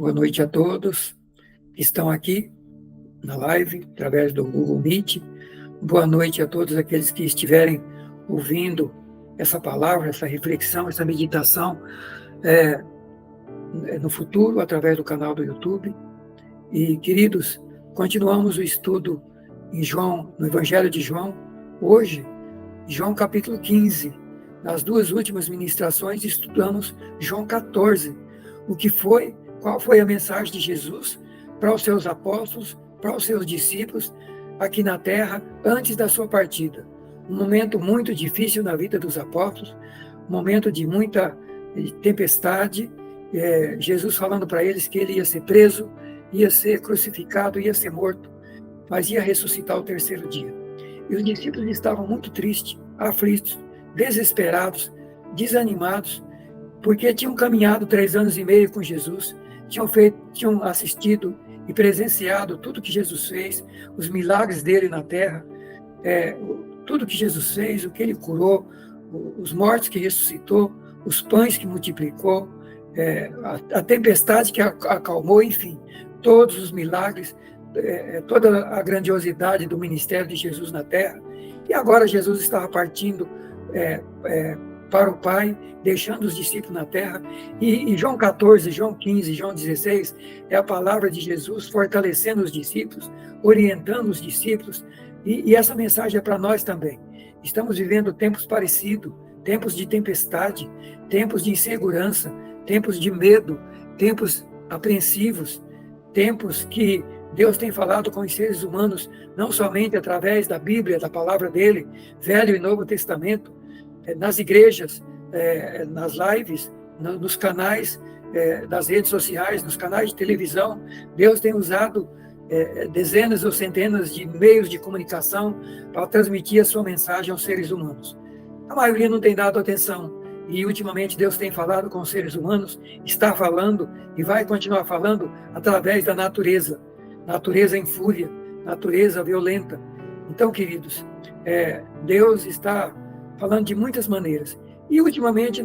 Boa noite a todos que estão aqui na live, através do Google Meet. Boa noite a todos aqueles que estiverem ouvindo essa palavra, essa reflexão, essa meditação no futuro, através do canal do YouTube. E, queridos, continuamos o estudo em João, no Evangelho de João. Hoje, João capítulo 15. Nas duas últimas ministrações, estudamos João 14. Qual foi a mensagem de Jesus para os seus apóstolos, para os seus discípulos aqui na terra, antes da sua partida. Um momento muito difícil na vida dos apóstolos, um momento de muita tempestade, Jesus falando para eles que ele ia ser preso, ia ser crucificado, ia ser morto, mas ia ressuscitar o terceiro dia. E os discípulos estavam muito tristes, aflitos, desesperados, desanimados, porque tinham caminhado 3 anos e meio com Jesus, tinham assistido e presenciado tudo que Jesus fez, os milagres dele na terra, tudo que Jesus fez, o que ele curou, os mortos que ressuscitou, os pães que multiplicou, a tempestade que acalmou, enfim, todos os milagres, toda a grandiosidade do ministério de Jesus na terra. E agora Jesus estava partindo para o Pai, deixando os discípulos na terra. E João 14, João 15, João 16, é a palavra de Jesus fortalecendo os discípulos, orientando os discípulos, e essa mensagem é para nós também. Estamos vivendo tempos parecidos, tempos de tempestade, tempos de insegurança, tempos de medo, tempos apreensivos, tempos que Deus tem falado com os seres humanos, não somente através da Bíblia, da palavra dele, Velho e Novo Testamento, nas igrejas, nas lives, nos canais das redes sociais, nos canais de televisão. Deus tem usado dezenas ou centenas de meios de comunicação para transmitir a sua mensagem aos seres humanos. A maioria não tem dado atenção, e ultimamente Deus tem falado com os seres humanos, está falando e vai continuar falando através da natureza em fúria, natureza violenta. Então, queridos, Deus está falando de muitas maneiras. E, ultimamente,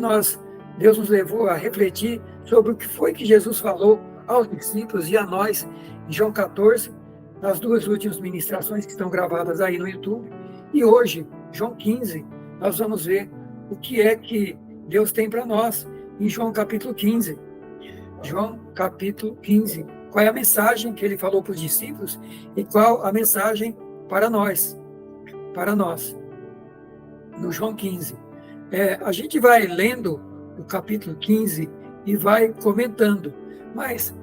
Deus nos levou a refletir sobre o que foi que Jesus falou aos discípulos e a nós, em João 14, nas duas últimas ministrações que estão gravadas aí no YouTube. E hoje, João 15, nós vamos ver o que é que Deus tem para nós, em João capítulo 15. João capítulo 15. Qual é a mensagem que ele falou para os discípulos e qual a mensagem para nós? Para nós. No João 15. A gente vai lendo o capítulo 15 e vai comentando, mas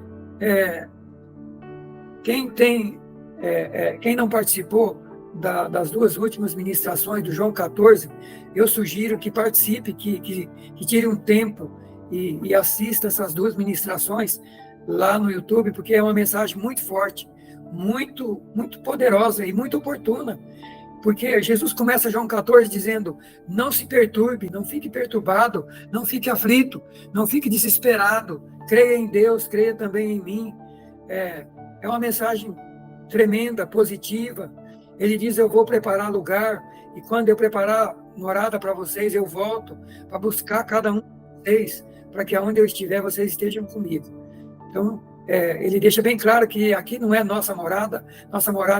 quem não participou das duas últimas ministrações do João 14, eu sugiro que participe, que tire um tempo e assista essas duas ministrações lá no YouTube, porque é uma mensagem muito forte, muito, muito poderosa e muito oportuna. Porque Jesus começa João 14 dizendo: não se perturbe, não fique perturbado, não fique aflito, não fique desesperado, creia em Deus, creia também em mim. É uma mensagem tremenda, positiva. Ele diz: eu vou preparar lugar, e quando eu preparar morada para vocês, eu volto para buscar cada um de vocês, para que aonde eu estiver, vocês estejam comigo. Então, ele deixa bem claro que aqui não é nossa morada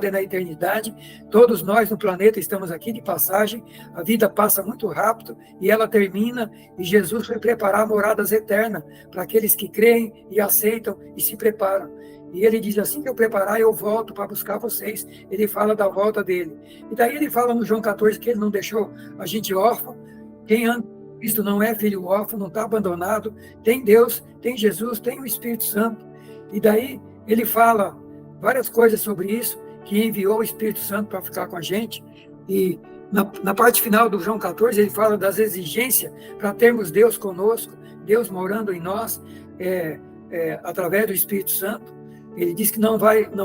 é na eternidade. Todos nós no planeta estamos aqui de passagem, a vida passa muito rápido e ela termina, e Jesus foi preparar moradas eternas para aqueles que creem e aceitam e se preparam. E ele diz: assim que eu preparar, eu volto para buscar vocês. Ele fala da volta dele. E daí ele fala no João 14 que ele não deixou a gente órfão. Quem anda com Cristo não é filho órfão, não está abandonado. Tem Deus, tem Jesus, tem o Espírito Santo. E daí ele fala várias coisas sobre isso, que enviou o Espírito Santo para ficar com a gente. E na parte final do João 14, ele fala das exigências para termos Deus conosco, Deus morando em nós, através do Espírito Santo. Ele diz que não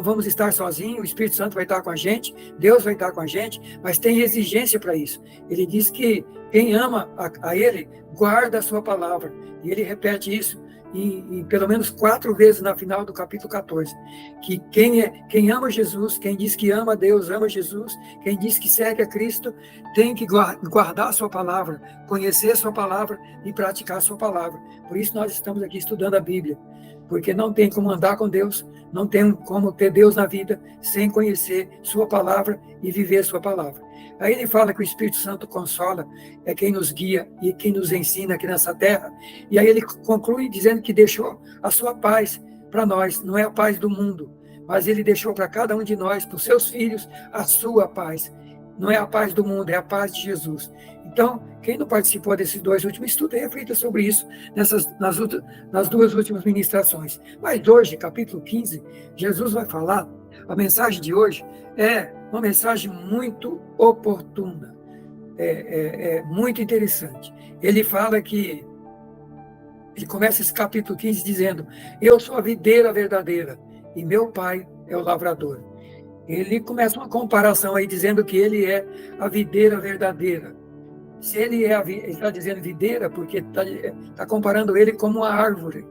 vamos estar sozinhos, o Espírito Santo vai estar com a gente, Deus vai estar com a gente, mas tem exigência para isso. Ele diz que quem ama a Ele, guarda a sua palavra. E ele repete isso em pelo menos 4 vezes na final do capítulo 14, que quem ama Jesus, quem diz que ama Deus, ama Jesus, quem diz que segue a Cristo, tem que guardar a sua palavra, conhecer a sua palavra e praticar a sua palavra. Por isso nós estamos aqui estudando a Bíblia, porque não tem como andar com Deus, não tem como ter Deus na vida sem conhecer sua palavra e viver sua palavra. Aí ele fala que o Espírito Santo consola, é quem nos guia e quem nos ensina aqui nessa terra. E aí ele conclui dizendo que deixou a sua paz para nós, não é a paz do mundo, mas ele deixou para cada um de nós, para os seus filhos, a sua paz. Não é a paz do mundo, é a paz de Jesus. Então, quem não participou desses dois últimos estudos, reflita sobre isso nas duas últimas ministrações. Mas hoje, capítulo 15, Jesus vai falar, a mensagem de hoje é uma mensagem muito oportuna, muito interessante. Ele fala que, ele começa esse capítulo 15 dizendo: eu sou a videira verdadeira e meu pai é o lavrador. Ele começa uma comparação aí dizendo que ele é a videira verdadeira. Se ele está dizendo videira porque está comparando ele como uma árvore.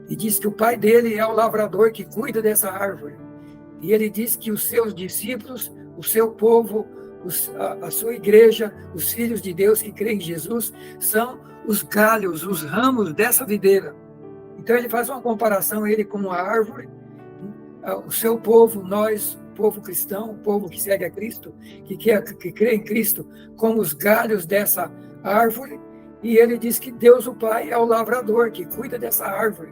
E diz que o pai dele é o lavrador que cuida dessa árvore. E ele diz que os seus discípulos, o seu povo, a sua igreja, os filhos de Deus que creem em Jesus, são os galhos, os ramos dessa videira. Então ele faz uma comparação, ele como uma árvore, o seu povo, nós, o povo cristão, o povo que segue a Cristo, que crê em Cristo, como os galhos dessa árvore, e ele diz que Deus, o Pai, é o lavrador, que cuida dessa árvore.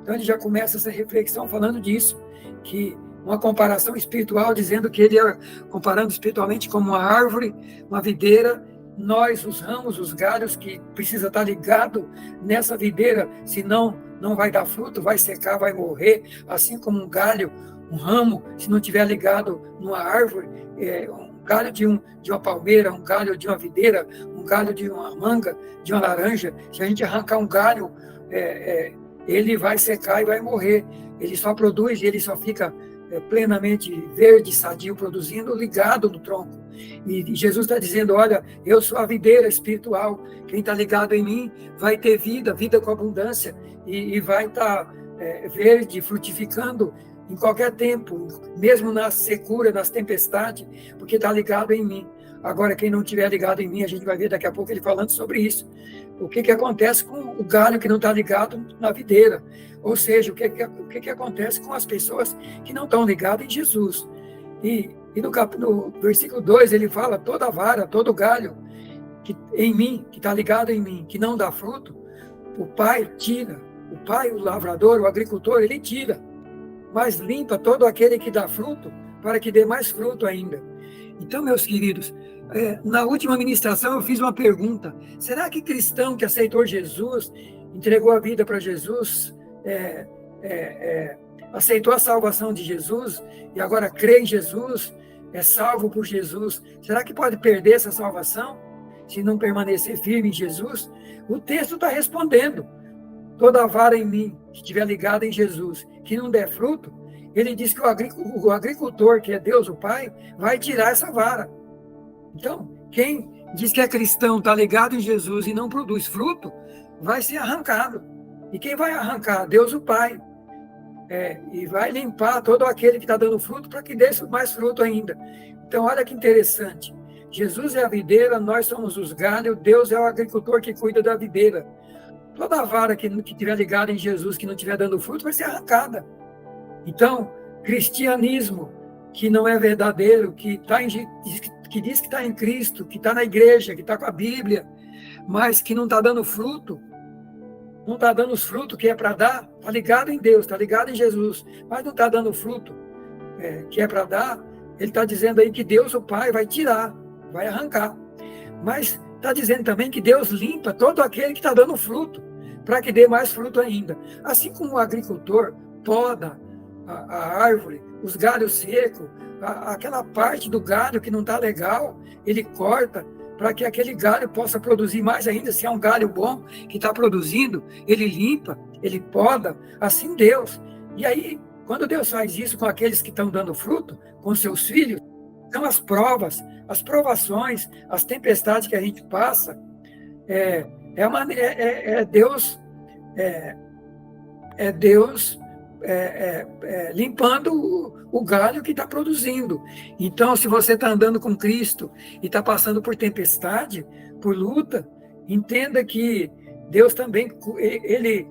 Então ele já começa essa reflexão falando disso, que uma comparação espiritual, dizendo que ele é comparando espiritualmente como uma árvore, uma videira, nós, os ramos, os galhos, que precisa estar ligado nessa videira, senão não vai dar fruto, vai secar, vai morrer, assim como um galho, um ramo, se não estiver ligado numa árvore, um galho de uma palmeira, um galho de uma videira, um galho de uma manga, de uma laranja, se a gente arrancar um galho, ele vai secar e vai morrer. Ele só produz, ele só fica plenamente verde, sadio, produzindo, ligado no tronco. E Jesus está dizendo: olha, eu sou a videira espiritual, quem está ligado em mim vai ter vida com abundância, e vai estar verde, frutificando em qualquer tempo, mesmo na secura, nas tempestades, porque está ligado em mim. Agora, quem não estiver ligado em mim, a gente vai ver daqui a pouco ele falando sobre isso. O que acontece com o galho que não está ligado na videira? Ou seja, o que acontece com as pessoas que não estão ligadas em Jesus? E no versículo 2 ele fala: toda vara, todo galho que em mim, que está ligado em mim, que não dá fruto, o Pai tira. O Pai, o lavrador, o agricultor, ele tira. Mas limpa todo aquele que dá fruto, para que dê mais fruto ainda. Então, meus queridos, na última ministração eu fiz uma pergunta: será que cristão que aceitou Jesus, entregou a vida para Jesus, aceitou a salvação de Jesus e agora crê em Jesus, é salvo por Jesus, será que pode perder essa salvação se não permanecer firme em Jesus? O texto está respondendo: toda vara em mim que estiver ligada em Jesus, que não der fruto, ele diz que o agricultor, que é Deus o Pai, vai tirar essa vara. Então, quem diz que é cristão, está ligado em Jesus e não produz fruto, vai ser arrancado. E quem vai arrancar? Deus o Pai. E vai limpar todo aquele que está dando fruto para que dê mais fruto ainda. Então, olha que interessante. Jesus é a videira, nós somos os galhos, Deus é o agricultor que cuida da videira. Toda vara que estiver ligada em Jesus, que não estiver dando fruto, vai ser arrancada. Então, cristianismo que não é verdadeiro, que diz que está em Cristo, que está na igreja, que está com a Bíblia, mas que não está dando fruto, não está dando os frutos que é para dar, está ligado em Deus, está ligado em Jesus, mas não está dando fruto que é para dar, ele está dizendo aí que Deus, o Pai, vai tirar, vai arrancar. Mas está dizendo também que Deus limpa todo aquele que está dando fruto, para que dê mais fruto ainda. Assim como o agricultor poda a árvore, os galhos secos, aquela parte do galho que não está legal, ele corta para que aquele galho possa produzir mais ainda. Se é um galho bom que está produzindo, ele limpa, ele poda, assim Deus. E aí, quando Deus faz isso com aqueles que estão dando fruto, com seus filhos, são as provas, as provações, as tempestades que a gente passa, Deus limpando o galho que está produzindo. Então, se você está andando com Cristo e está passando por tempestade, por luta, entenda que Deus também, ele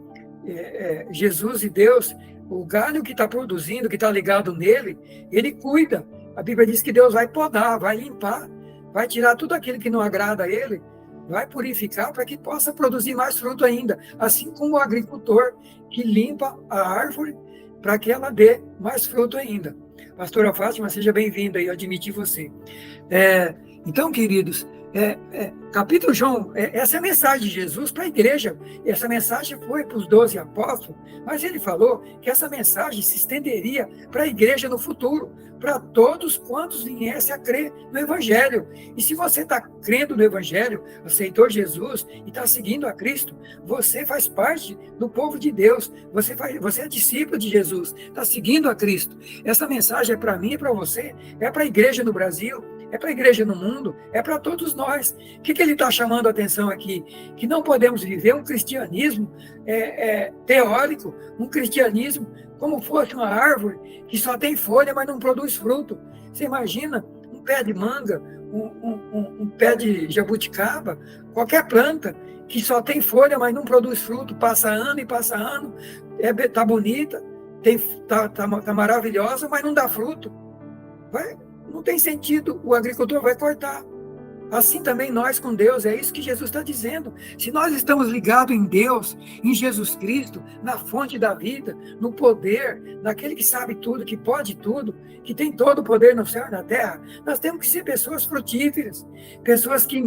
Jesus e Deus, o galho que está produzindo, que está ligado nele, ele cuida. A Bíblia diz que Deus vai podar, vai limpar, vai tirar tudo aquilo que não agrada a ele, vai purificar para que possa produzir mais fruto ainda. Assim como o agricultor que limpa a árvore para que ela dê mais fruto ainda. Pastora Fátima, seja bem-vinda e eu admiti você. Então, queridos, capítulo João, essa é a mensagem de Jesus para a igreja. Essa mensagem foi para os 12 apóstolos, mas ele falou que essa mensagem se estenderia para a igreja no futuro, para todos quantos viessem a crer no Evangelho. E se você está crendo no Evangelho, aceitou Jesus e está seguindo a Cristo, você faz parte do povo de Deus, você é discípulo de Jesus, está seguindo a Cristo. Essa mensagem é para mim e para você, é para a igreja no Brasil, é para a igreja no mundo, é para todos nós. O que ele está chamando a atenção aqui? Que não podemos viver um cristianismo teórico, um cristianismo como fosse uma árvore que só tem folha, mas não produz fruto. Você imagina um pé de manga, um pé de jabuticaba, qualquer planta que só tem folha, mas não produz fruto, passa ano e passa ano, está bonita, tá maravilhosa, mas não dá fruto. Não tem sentido, o agricultor vai cortar. Assim também nós com Deus, é isso que Jesus está dizendo. Se nós estamos ligados em Deus, em Jesus Cristo, na fonte da vida, no poder, naquele que sabe tudo, que pode tudo, que tem todo o poder no céu e na terra, nós temos que ser pessoas frutíferas, pessoas que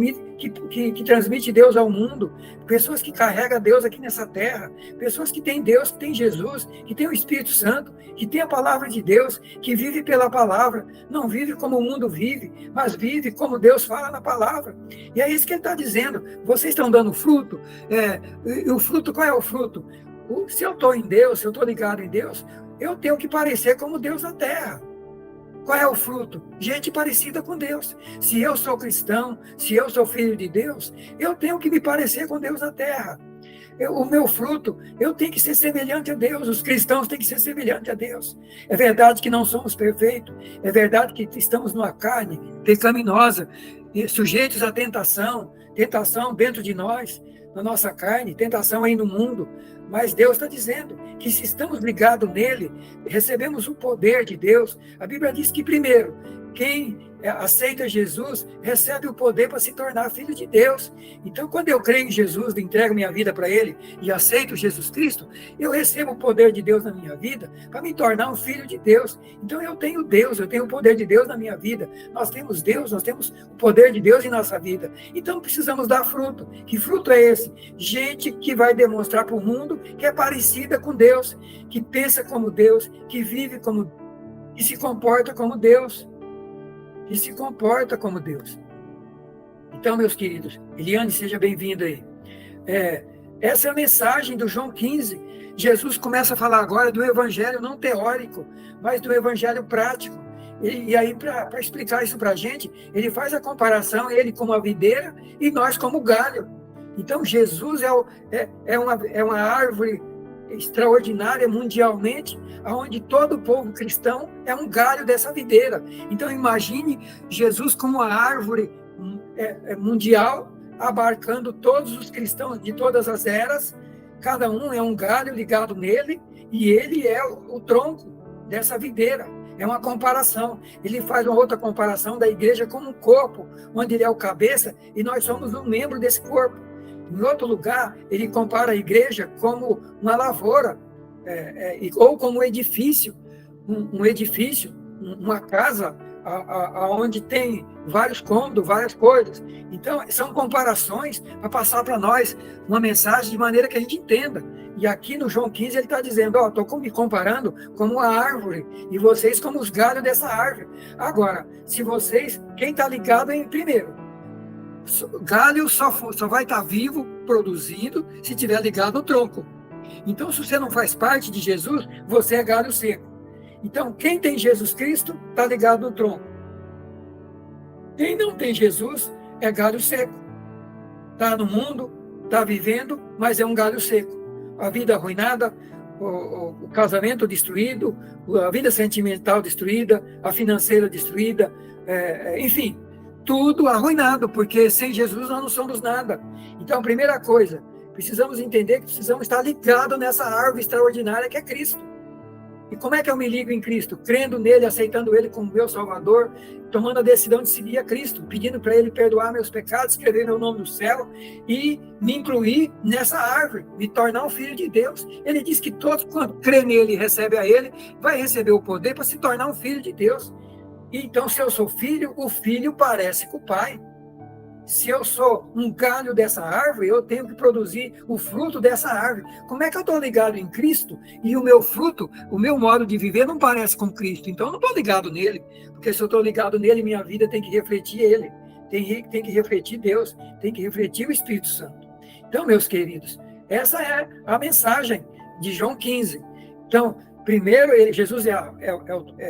transmitem Deus ao mundo, pessoas que carregam Deus aqui nessa terra, pessoas que têm Deus, que têm Jesus, que têm o Espírito Santo, que têm a palavra de Deus, que vive pela palavra, não vive como o mundo vive, mas vive como Deus fala na palavra. E é isso que ele está dizendo. Vocês estão dando fruto. O fruto, qual é o fruto? Se eu estou em Deus, se eu estou ligado em Deus, eu tenho que parecer como Deus na terra. Qual é o fruto? Gente parecida com Deus. Se eu sou cristão, se eu sou filho de Deus, eu tenho que me parecer com Deus na terra. O meu fruto, eu tenho que ser semelhante a Deus, os cristãos têm que ser semelhantes a Deus. É verdade que não somos perfeitos, é verdade que estamos numa carne pecaminosa, sujeitos à tentação dentro de nós, na nossa carne, tentação aí no mundo, mas Deus está dizendo que se estamos ligados nele, recebemos o poder de Deus. A Bíblia diz que primeiro, quem aceita Jesus, recebe o poder para se tornar filho de Deus. Então, quando eu creio em Jesus, entrego minha vida para Ele e aceito Jesus Cristo, eu recebo o poder de Deus na minha vida para me tornar um filho de Deus. Então, eu tenho Deus, eu tenho o poder de Deus na minha vida. Nós temos Deus, nós temos o poder de Deus em nossa vida. Então, precisamos dar fruto. Que fruto é esse? Gente que vai demonstrar para o mundo que é parecida com Deus, que pensa como Deus, que vive como, que se comporta como Deus. E se comporta como Deus. Então, meus queridos, Eliane, seja bem-vinda aí. Essa é a mensagem do João 15. Jesus começa a falar agora do evangelho não teórico, mas do evangelho prático. E aí, para explicar isso para a gente, ele faz a comparação, ele como a videira e nós como galho. Então, Jesus é uma árvore extraordinária mundialmente, onde todo o povo cristão é um galho dessa videira. Então imagine Jesus como uma árvore mundial, abarcando todos os cristãos de todas as eras, cada um é um galho ligado nele, e ele é o tronco dessa videira. É uma comparação. Ele faz uma outra comparação da igreja como um corpo, onde ele é o cabeça, e nós somos um membro desse corpo. Em outro lugar, ele compara a igreja como uma lavoura, ou como um edifício, uma casa, onde tem vários cômodos, várias coisas. Então, são comparações para passar para nós uma mensagem de maneira que a gente entenda. E aqui no João 15 ele está dizendo, estou me comparando como uma árvore, e vocês como os galhos dessa árvore. Agora, quem está ligado primeiro, galho só vai estar vivo, produzindo, se estiver ligado ao tronco. Então, se você não faz parte de Jesus, você é galho seco. Então, quem tem Jesus Cristo, está ligado no tronco. Quem não tem Jesus, é galho seco. Está no mundo, está vivendo, mas é um galho seco. A vida arruinada, o casamento destruído, a vida sentimental destruída, a financeira destruída, enfim, tudo arruinado, porque sem Jesus nós não somos nada. Então, a primeira coisa, precisamos entender que precisamos estar ligados nessa árvore extraordinária que é Cristo. E como é que eu me ligo em Cristo? Crendo nele, aceitando ele como meu Salvador, tomando a decisão de seguir a Cristo, pedindo para ele perdoar meus pecados, escrever meu nome no céu e me incluir nessa árvore, me tornar um filho de Deus. Ele diz que todos, quando crê nele e recebe a ele, vai receber o poder para se tornar um filho de Deus. E então, se eu sou filho, o filho parece com o pai. Se eu sou um galho dessa árvore, eu tenho que produzir o fruto dessa árvore. Como é que eu estou ligado em Cristo e o meu fruto, o meu modo de viver não parece com Cristo? Então eu não estou ligado nele, porque se eu estou ligado nele, minha vida tem que refletir ele, tem que refletir Deus, tem que refletir o Espírito Santo. Então, meus queridos, essa é a mensagem de João 15. Então, primeiro, Jesus é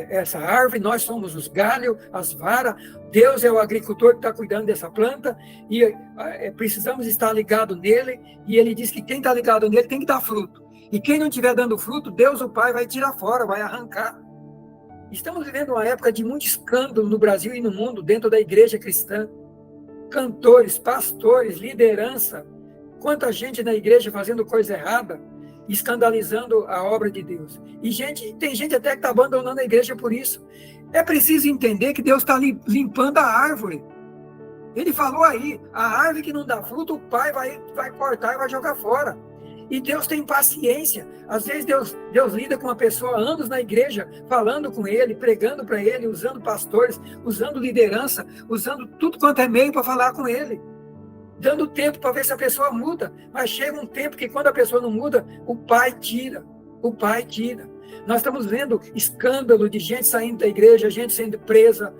essa árvore, nós somos os galhos, as varas, Deus é o agricultor que está cuidando dessa planta, e precisamos estar ligados nele, e ele diz que quem está ligado nele tem que dar fruto. E quem não estiver dando fruto, Deus, o Pai, vai tirar fora, vai arrancar. Estamos vivendo uma época de muito escândalo no Brasil e no mundo, dentro da igreja cristã. Cantores, pastores, liderança, quanta gente na igreja fazendo coisa errada, escandalizando a obra de Deus. E tem gente até que está abandonando a igreja por isso. É preciso entender que Deus está limpando a árvore. Ele falou aí, a árvore que não dá fruto, o Pai vai cortar e vai jogar fora. E Deus tem paciência. Às vezes Deus lida com uma pessoa anos na igreja, falando com ele, pregando para ele, usando pastores, usando liderança, usando tudo quanto é meio para falar com ele, dando tempo para ver se a pessoa muda. Mas chega um tempo que quando a pessoa não muda, o Pai tira. O Pai tira. Nós estamos vendo escândalo de gente saindo da igreja, gente sendo presa,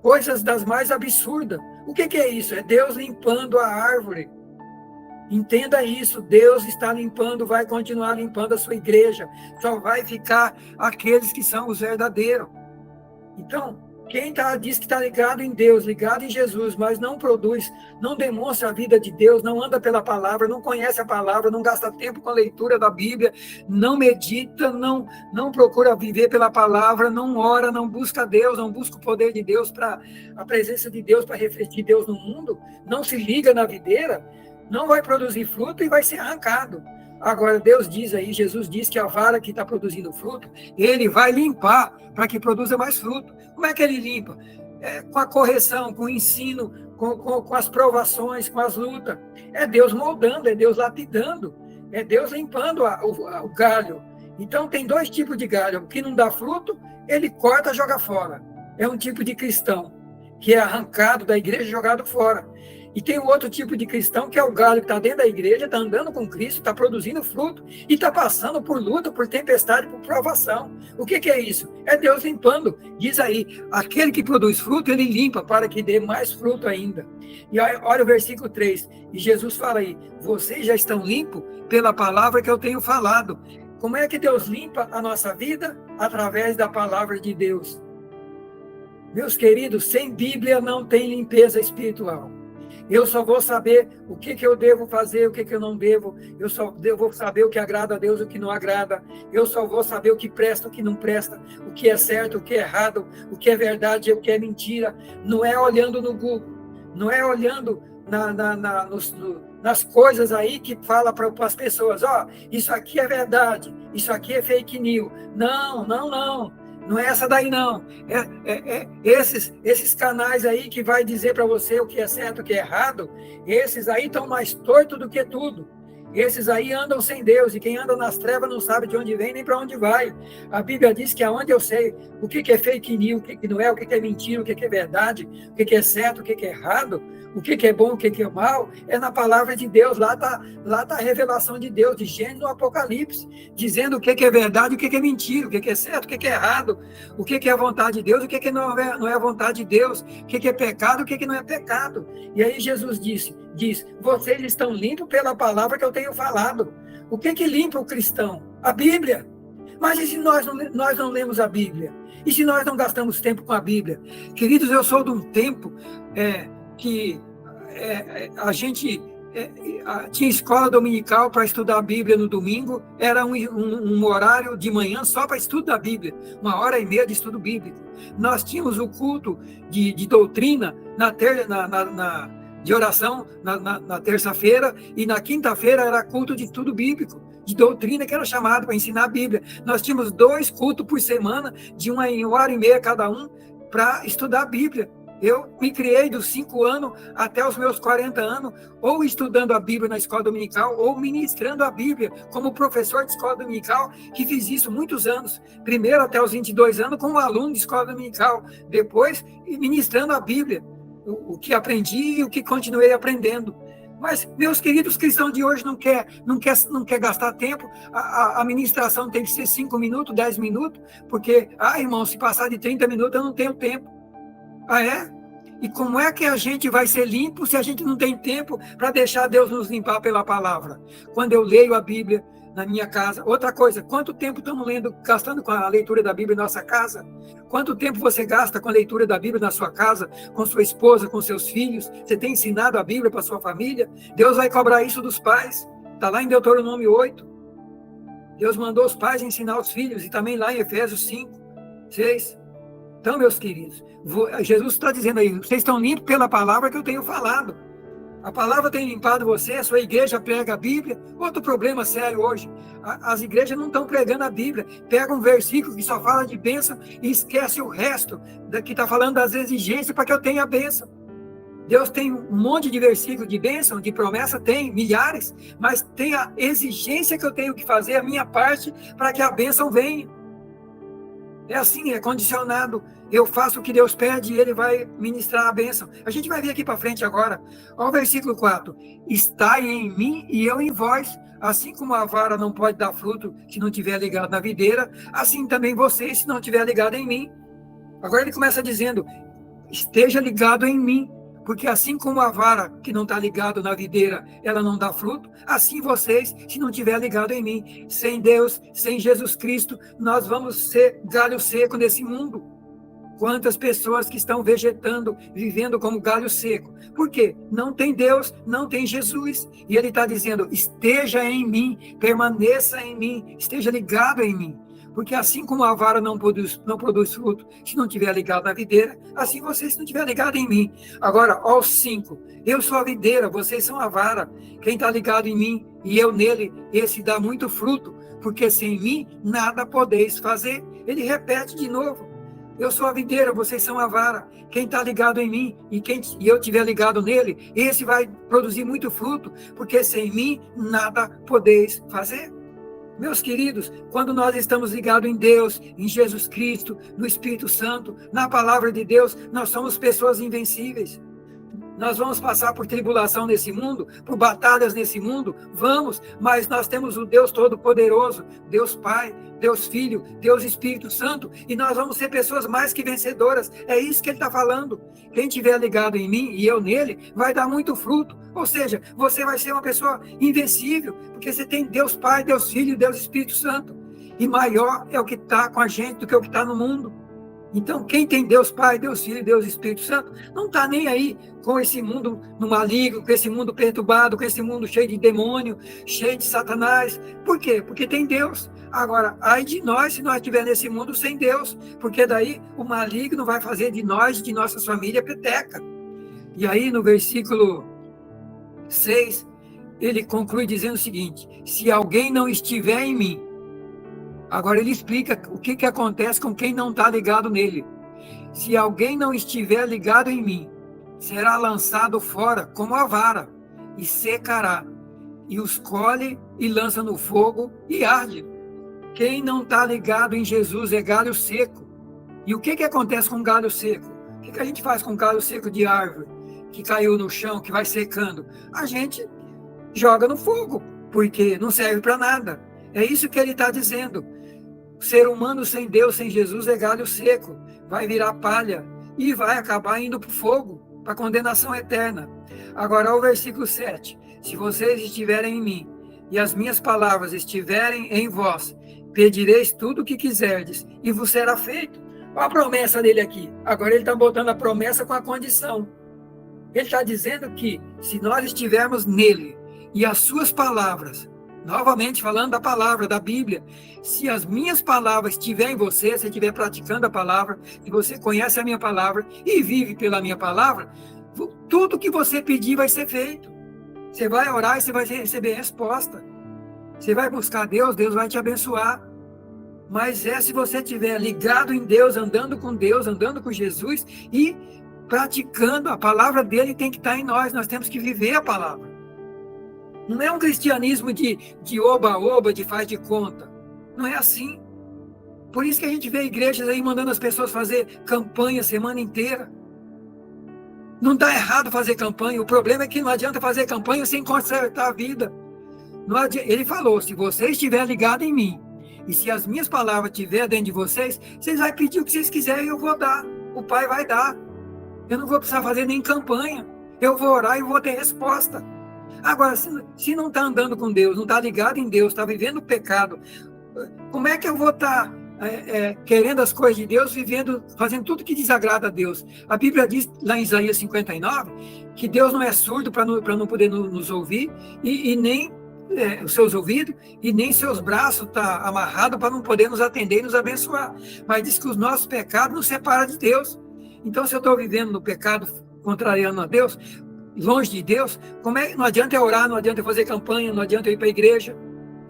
coisas das mais absurdas. O que é isso? É Deus limpando a árvore. Entenda isso, Deus está limpando, vai continuar limpando a sua igreja. Só vai ficar aqueles que são os verdadeiros. Então, quem diz que está ligado em Deus, ligado em Jesus, mas não produz, não demonstra a vida de Deus, não anda pela palavra, não conhece a palavra, não gasta tempo com a leitura da Bíblia, não medita, não procura viver pela palavra, não ora, não busca Deus, não busca o poder de Deus, a presença de Deus para refletir Deus no mundo, não se liga na videira, não vai produzir fruto e vai ser arrancado. Agora, Deus diz aí, Jesus diz que a vara que está produzindo fruto, ele vai limpar para que produza mais fruto. Como é que ele limpa? Com a correção, com o ensino, com as provações, com as lutas. É Deus moldando, é Deus lapidando, é Deus limpando o galho. Então, tem dois tipos de galho. O que não dá fruto, ele corta e joga fora. É um tipo de cristão, que é arrancado da igreja e jogado fora. E tem um outro tipo de cristão, que é o galho que está dentro da igreja, está andando com Cristo, está produzindo fruto e está passando por luta, por tempestade, por provação. O que é isso? É Deus limpando. Diz aí, aquele que produz fruto, ele limpa para que dê mais fruto ainda. E olha o versículo 3. E Jesus fala aí, vocês já estão limpos pela palavra que eu tenho falado. Como é que Deus limpa a nossa vida? Através da palavra de Deus. Meus queridos, sem Bíblia não tem limpeza espiritual. Eu só vou saber o que eu devo fazer, o que eu não devo. Eu só vou saber o que agrada a Deus, o que não agrada. Eu só vou saber o que presta, o que não presta, o que é certo, o que é errado, o que é verdade, o que é mentira. Não é olhando no Google, não é olhando nas coisas aí que fala para as pessoas, isso aqui é verdade, isso aqui é fake news. Não. Não é essa daí, não. Esses canais aí que vai dizer para você o que é certo, o que é errado, esses aí estão mais tortos do que tudo. Esses aí andam sem Deus, e quem anda nas trevas não sabe de onde vem nem para onde vai. A Bíblia diz que aonde eu sei o que é fake news, o que não é, o que é mentira, o que é verdade, o que é certo, o que é errado, o que é bom, o que é mal, é na palavra de Deus. Lá tá a revelação de Deus, de Gênesis no Apocalipse, dizendo o que é verdade, o que é mentira, o que é certo, o que é errado, o que é a vontade de Deus, o que não é a vontade de Deus, o que é pecado, o que não é pecado. E aí Jesus diz, vocês estão limpos pela palavra que eu tenho falado. O que limpa o cristão? A Bíblia. Mas e se nós não lemos a Bíblia? E se nós não gastamos tempo com a Bíblia? Queridos, eu sou de um tempo que a gente tinha escola dominical para estudar a Bíblia no domingo, era um horário de manhã só para estudo da Bíblia, 1h30 de estudo bíblico. Nós tínhamos o culto de doutrina de oração na terça-feira, e na quinta-feira era culto de estudo bíblico, de doutrina, que era chamado para ensinar a Bíblia. Nós tínhamos 2 cultos por semana, de 1h30 cada um, para estudar a Bíblia. Eu me criei dos 5 anos até os meus 40 anos, ou estudando a Bíblia na escola dominical, ou ministrando a Bíblia como professor de escola dominical, que fiz isso muitos anos. Primeiro até os 22 anos como aluno de escola dominical, depois ministrando a Bíblia, o que aprendi e o que continuei aprendendo. Mas, meus queridos cristãos de hoje não quer gastar tempo. A ministração tem que ser 5 minutos, 10 minutos, porque, irmão, se passar de 30 minutos eu não tenho tempo. Ah, é? E como é que a gente vai ser limpo se a gente não tem tempo para deixar Deus nos limpar pela palavra? Quando eu leio a Bíblia na minha casa. Outra coisa, quanto tempo estamos gastando com a leitura da Bíblia em nossa casa? Quanto tempo você gasta com a leitura da Bíblia na sua casa, com sua esposa, com seus filhos? Você tem ensinado a Bíblia para sua família? Deus vai cobrar isso dos pais. Está lá em Deuteronômio 8. Deus mandou os pais ensinar os filhos, e também lá em Efésios 5, 6. Então, meus queridos, Jesus está dizendo aí, vocês estão limpos pela palavra que eu tenho falado. A palavra tem limpado você, a sua igreja prega a Bíblia. Outro problema sério hoje, as igrejas não estão pregando a Bíblia. Pega um versículo que só fala de bênção e esquece o resto, que está falando das exigências para que eu tenha a bênção. Deus tem um monte de versículos de bênção, de promessa, tem milhares, mas tem a exigência que eu tenho que fazer, a minha parte, para que a bênção venha. É assim, é condicionado. Eu faço o que Deus pede e Ele vai ministrar a bênção. A gente vai ver aqui para frente agora. Olha o versículo 4. Estai em mim e eu em vós. Assim como a vara não pode dar fruto se não estiver ligado na videira, assim também vocês, se não estiver ligado em mim. Agora ele começa dizendo, esteja ligado em mim. Porque assim como a vara que não está ligada na videira, ela não dá fruto, assim vocês, se não estiver ligado em mim. Sem Deus, sem Jesus Cristo, nós vamos ser galho seco nesse mundo. Quantas pessoas que estão vegetando, vivendo como galho seco. Por quê? Não tem Deus, não tem Jesus. E ele está dizendo, esteja em mim, permaneça em mim, esteja ligado em mim. Porque assim como a vara não produz fruto, se não estiver ligado na videira, assim vocês se não estiver ligado em mim. Agora, ó 5, eu sou a videira, vocês são a vara. Quem está ligado em mim e eu nele, esse dá muito fruto, porque sem mim nada podeis fazer. Ele repete de novo, eu sou a videira, vocês são a vara. Quem está ligado em mim e eu estiver ligado nele, esse vai produzir muito fruto, porque sem mim nada podeis fazer. Meus queridos, quando nós estamos ligados em Deus, em Jesus Cristo, no Espírito Santo, na palavra de Deus, nós somos pessoas invencíveis. Nós vamos passar por tribulação nesse mundo, por batalhas nesse mundo, vamos, mas nós temos o Deus Todo-Poderoso, Deus Pai, Deus Filho, Deus Espírito Santo, e nós vamos ser pessoas mais que vencedoras. É isso que ele está falando. Quem estiver ligado em mim e eu nele, vai dar muito fruto. Ou seja, você vai ser uma pessoa invencível, porque você tem Deus Pai, Deus Filho, Deus Espírito Santo. E maior é o que está com a gente do que o que está no mundo. Então, quem tem Deus Pai, Deus Filho, Deus Espírito Santo, não está nem aí com esse mundo no maligno, com esse mundo perturbado, com esse mundo cheio de demônio, cheio de Satanás. Por quê? Porque tem Deus. Agora, ai de nós se nós estivermos nesse mundo sem Deus, porque daí o maligno vai fazer de nós, de nossas famílias, peteca. E aí, no versículo 6, ele conclui dizendo o seguinte, se alguém não estiver em mim, agora ele explica o que acontece com quem não está ligado nele. Se alguém não estiver ligado em mim, será lançado fora como a vara, e secará, e os colhe e lança no fogo e arde. Quem não está ligado em Jesus é galho seco. E o que acontece com galho seco? O que a gente faz com galho seco de árvore, que caiu no chão, que vai secando? A gente joga no fogo, porque não serve para nada. É isso que ele está dizendo. O ser humano sem Deus, sem Jesus, é galho seco. Vai virar palha e vai acabar indo para o fogo, para a condenação eterna. Agora, o versículo 7. Se vocês estiverem em mim e as minhas palavras estiverem em vós, pedireis tudo o que quiserdes e vos será feito. Olha a promessa dele aqui. Agora ele está botando a promessa com a condição. Ele está dizendo que se nós estivermos nele e as suas palavras, novamente falando da palavra, da Bíblia, se as minhas palavras estiverem em você, se estiver praticando a palavra, e você conhece a minha palavra e vive pela minha palavra, tudo que você pedir vai ser feito. Você vai orar e você vai receber resposta. Você vai buscar Deus, Deus vai te abençoar. Mas se você estiver ligado em Deus, andando com Jesus e praticando, a palavra dele tem que estar em nós temos que viver a palavra. Não é um cristianismo de oba-oba, de faz de conta. Não é assim. Por isso que a gente vê igrejas aí mandando as pessoas fazer campanha semana inteira. Não está errado fazer campanha, o problema é que não adianta fazer campanha sem consertar a vida. Não adianta. Ele falou, se você estiver ligado em mim, e se as minhas palavras estiverem dentro de vocês, vocês vão pedir o que vocês quiserem e eu vou dar. O Pai vai dar. Eu não vou precisar fazer nem campanha. Eu vou orar e vou ter resposta. Agora, se não está andando com Deus, não está ligado em Deus, está vivendo o pecado, como é que eu vou estar querendo as coisas de Deus, fazendo tudo que desagrada a Deus? A Bíblia diz lá em Isaías 59 que Deus não é surdo para não poder nos ouvir e nem os seus ouvidos e nem seus braços tá amarrados para não poder nos atender e nos abençoar. Mas diz que os nossos pecados nos separam de Deus. Então, se eu estou vivendo no pecado, contrariando a Deus, longe de Deus, não adianta eu orar, não adianta eu fazer campanha, não adianta eu ir para a igreja.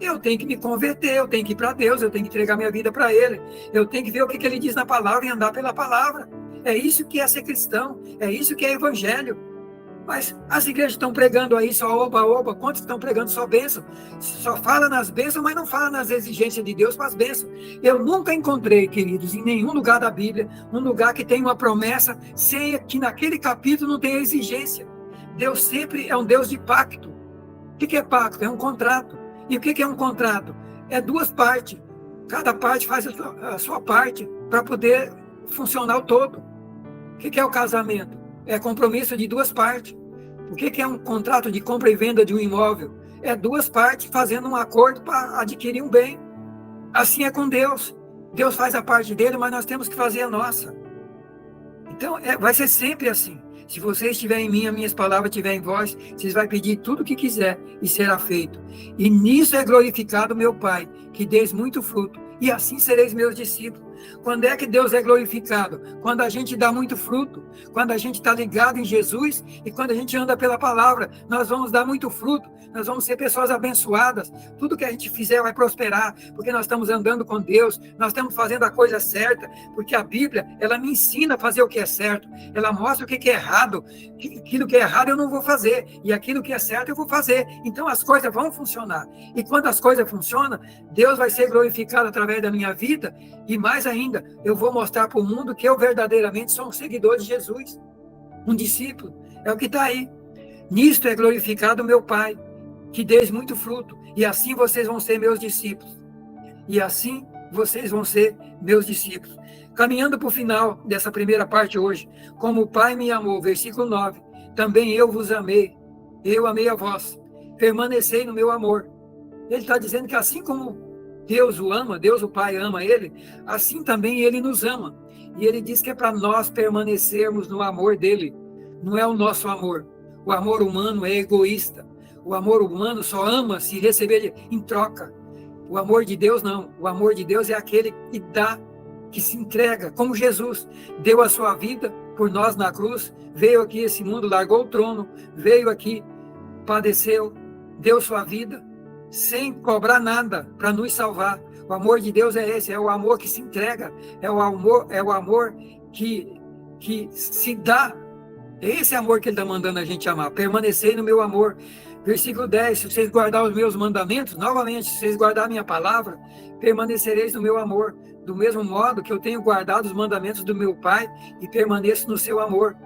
Eu tenho que me converter, eu tenho que ir para Deus, eu tenho que entregar minha vida para Ele. Eu tenho que ver o que Ele diz na palavra e andar pela palavra. É isso que é ser cristão, é isso que é evangelho. Mas as igrejas estão pregando aí só oba-oba, quantos estão pregando só bênção? Só fala nas bênçãos, mas não fala nas exigências de Deus para as bênçãos. Eu nunca encontrei, queridos, em nenhum lugar da Bíblia, um lugar que tem uma promessa, sem que naquele capítulo não tenha exigência. Deus sempre é um Deus de pacto. O que é pacto? É um contrato. E o que é um contrato? É duas partes. Cada parte faz a sua parte para poder funcionar o todo. O que é o casamento? É compromisso de duas partes. O que é um contrato de compra e venda de um imóvel? É duas partes fazendo um acordo para adquirir um bem. Assim é com Deus. Deus faz a parte dele, mas nós temos que fazer a nossa. Então, vai ser sempre assim. Se você estiver em mim, as minhas palavras estiverem em vós, vocês vão pedir tudo o que quiser e será feito. E nisso é glorificado meu Pai, que deis muito fruto, e assim sereis meus discípulos. Quando é que Deus é glorificado? Quando a gente dá muito fruto, quando a gente está ligado em Jesus e quando a gente anda pela palavra, nós vamos dar muito fruto, nós vamos ser pessoas abençoadas, tudo que a gente fizer vai prosperar, porque nós estamos andando com Deus, nós estamos fazendo a coisa certa, porque a Bíblia, ela me ensina a fazer o que é certo, ela mostra o que é errado, aquilo que é errado eu não vou fazer, e aquilo que é certo eu vou fazer, então as coisas vão funcionar, e quando as coisas funcionam, Deus vai ser glorificado através da minha vida, e mais ainda, eu vou mostrar para o mundo que eu verdadeiramente sou um seguidor de Jesus, um discípulo, é o que está aí. Nisto é glorificado meu Pai, que deis muito fruto, e assim vocês vão ser meus discípulos. E assim vocês vão ser meus discípulos. Caminhando para o final dessa primeira parte hoje, como o Pai me amou, versículo 9, também eu vos amei, eu amei a vós, permanecei no meu amor. Ele está dizendo que assim como Deus o ama, Deus o Pai ama ele, assim também ele nos ama. E ele diz que é para nós permanecermos no amor dele, não é o nosso amor. O amor humano é egoísta. O amor humano só ama se receber em troca. O amor de Deus não. O amor de Deus é aquele que dá, que se entrega, como Jesus deu a sua vida por nós na cruz, veio aqui esse mundo, largou o trono, veio aqui, padeceu, deu sua vida, sem cobrar nada para nos salvar. O amor de Deus é esse, é o amor que se entrega, é o amor que se dá. Esse amor que ele está mandando a gente amar. Permanecei no meu amor. Versículo 10, se vocês guardarem os meus mandamentos, novamente, se vocês guardarem a minha palavra, permanecereis no meu amor, do mesmo modo que eu tenho guardado os mandamentos do meu Pai e permaneço no seu amor.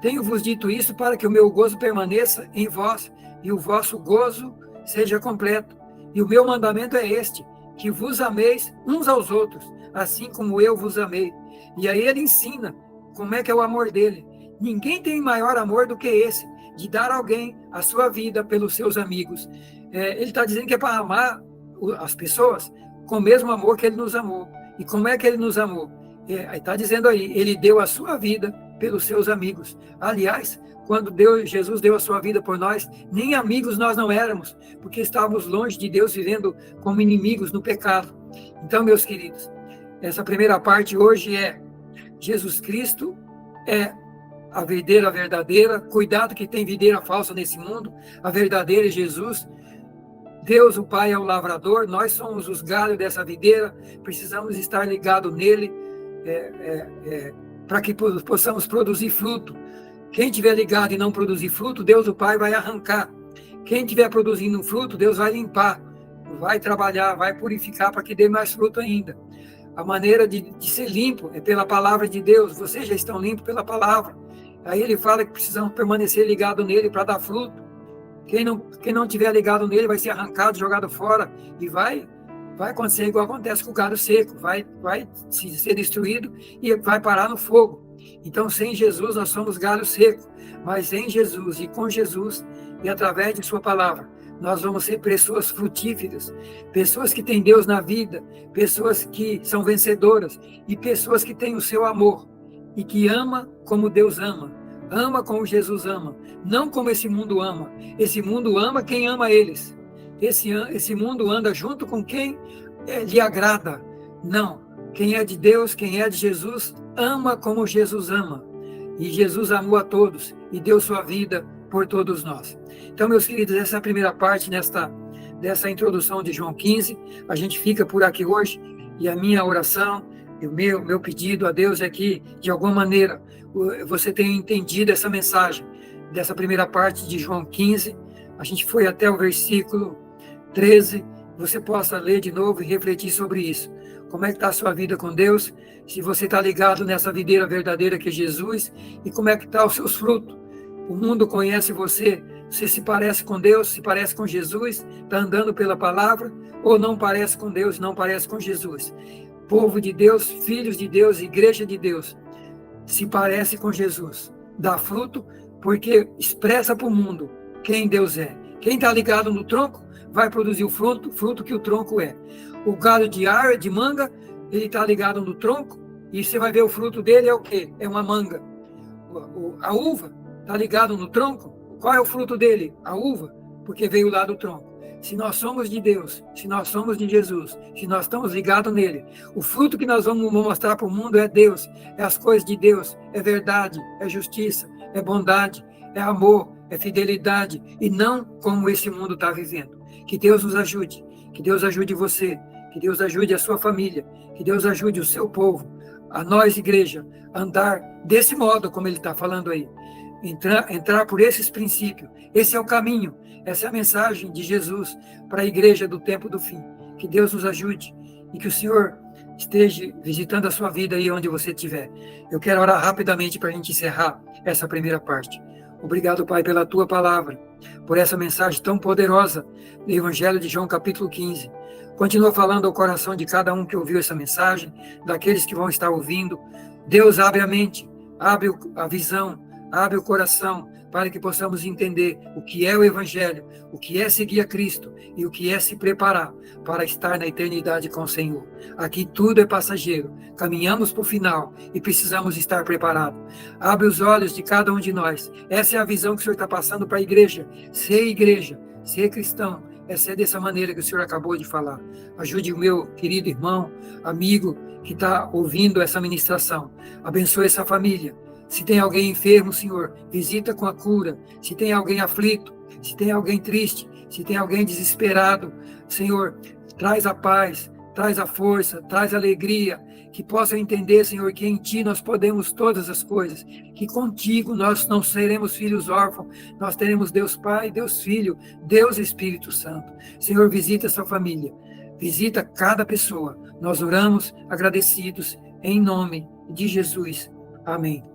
Tenho-vos dito isso para que o meu gozo permaneça em vós e o vosso gozo seja completo. E o meu mandamento é este, que vos ameis uns aos outros, assim como eu vos amei. E aí ele ensina como é que é o amor dele. Ninguém tem maior amor do que esse, de dar alguém a sua vida pelos seus amigos. Ele está dizendo que é para amar as pessoas com o mesmo amor que ele nos amou. E como é que ele nos amou? Está dizendo aí, ele deu a sua vida pelos seus amigos. Aliás, quando Jesus deu a sua vida por nós, nem amigos nós não éramos, porque estávamos longe de Deus, vivendo como inimigos no pecado. Então, meus queridos, essa primeira parte hoje é Jesus Cristo é a videira verdadeira. Cuidado que tem videira falsa nesse mundo. A verdadeira é Jesus. Deus, o Pai, é o lavrador. Nós somos os galhos dessa videira. Precisamos estar ligados nele para que possamos produzir fruto. Quem estiver ligado e não produzir fruto, Deus, o Pai, vai arrancar. Quem estiver produzindo fruto, Deus vai limpar, vai trabalhar, vai purificar para que dê mais fruto ainda. A maneira de ser limpo é pela palavra de Deus. Vocês já estão limpos pela palavra. Aí ele fala que precisamos permanecer ligado nele para dar fruto. Quem não estiver ligado nele vai ser arrancado, jogado fora e vai acontecer igual acontece com o gado seco. Vai ser destruído e vai parar no fogo. Então, sem Jesus, nós somos galho seco. Mas em Jesus e com Jesus e através de sua palavra, nós vamos ser pessoas frutíferas, pessoas que têm Deus na vida, pessoas que são vencedoras e pessoas que têm o seu amor e que ama como Deus ama como Jesus ama, não como esse mundo ama. Esse mundo ama quem ama eles. Esse mundo anda junto com quem lhe agrada. Não, quem é de Deus, quem é de Jesus, ama como Jesus ama. E Jesus amou a todos e deu sua vida por todos nós. Então, meus queridos, essa é a primeira parte dessa introdução de João 15. A gente fica por aqui hoje e a minha oração, e o meu pedido a Deus é que, de alguma maneira, você tenha entendido essa mensagem dessa primeira parte de João 15. A gente foi até o versículo 13. Você possa ler de novo e refletir sobre isso. Como é que está a sua vida com Deus? Se você está ligado nessa videira verdadeira que é Jesus, e como é que está os seus frutos? O mundo conhece você se parece com Deus, se parece com Jesus, está andando pela palavra, ou não parece com Deus, não parece com Jesus. Povo de Deus, filhos de Deus, igreja de Deus, se parece com Jesus. Dá fruto, porque expressa para o mundo quem Deus é. Quem está ligado no tronco vai produzir o fruto que o tronco é. O galho de manga, ele está ligado no tronco, e você vai ver o fruto dele é o quê? É uma manga. A uva está ligado no tronco. Qual é o fruto dele? A uva, porque veio lá do tronco. Se nós somos de Deus, se nós somos de Jesus, se nós estamos ligados nele, o fruto que nós vamos mostrar para o mundo é Deus, é as coisas de Deus, é verdade, é justiça, é bondade, é amor, é fidelidade, e não como esse mundo está vivendo. Que Deus nos ajude, que Deus ajude você, que Deus ajude a sua família, que Deus ajude o seu povo, a nós, igreja, a andar desse modo, como ele está falando aí. Entrar por esses princípios. Esse é o caminho, essa é a mensagem de Jesus para a igreja do tempo do fim. Que Deus nos ajude e que o Senhor esteja visitando a sua vida aí onde você estiver. Eu quero orar rapidamente para a gente encerrar essa primeira parte. Obrigado, Pai, pela tua palavra, por essa mensagem tão poderosa do Evangelho de João, capítulo 15. Continua falando ao coração de cada um que ouviu essa mensagem, daqueles que vão estar ouvindo. Deus, abre a mente, abre a visão, abre o coração, para que possamos entender o que é o Evangelho, o que é seguir a Cristo e o que é se preparar para estar na eternidade com o Senhor. Aqui tudo é passageiro, caminhamos para o final e precisamos estar preparados. Abre os olhos de cada um de nós. Essa é a visão que o Senhor está passando para a igreja. Ser cristão, é ser dessa maneira que o Senhor acabou de falar. Ajude o meu querido irmão, amigo, que está ouvindo essa ministração. Abençoe essa família. Se tem alguém enfermo, Senhor, visita com a cura. Se tem alguém aflito, se tem alguém triste, se tem alguém desesperado, Senhor, traz a paz, traz a força, traz a alegria, que possa entender, Senhor, que em Ti nós podemos todas as coisas, que contigo nós não seremos filhos órfãos, nós teremos Deus Pai, Deus Filho, Deus Espírito Santo. Senhor, visita essa família, visita cada pessoa. Nós oramos agradecidos em nome de Jesus. Amém.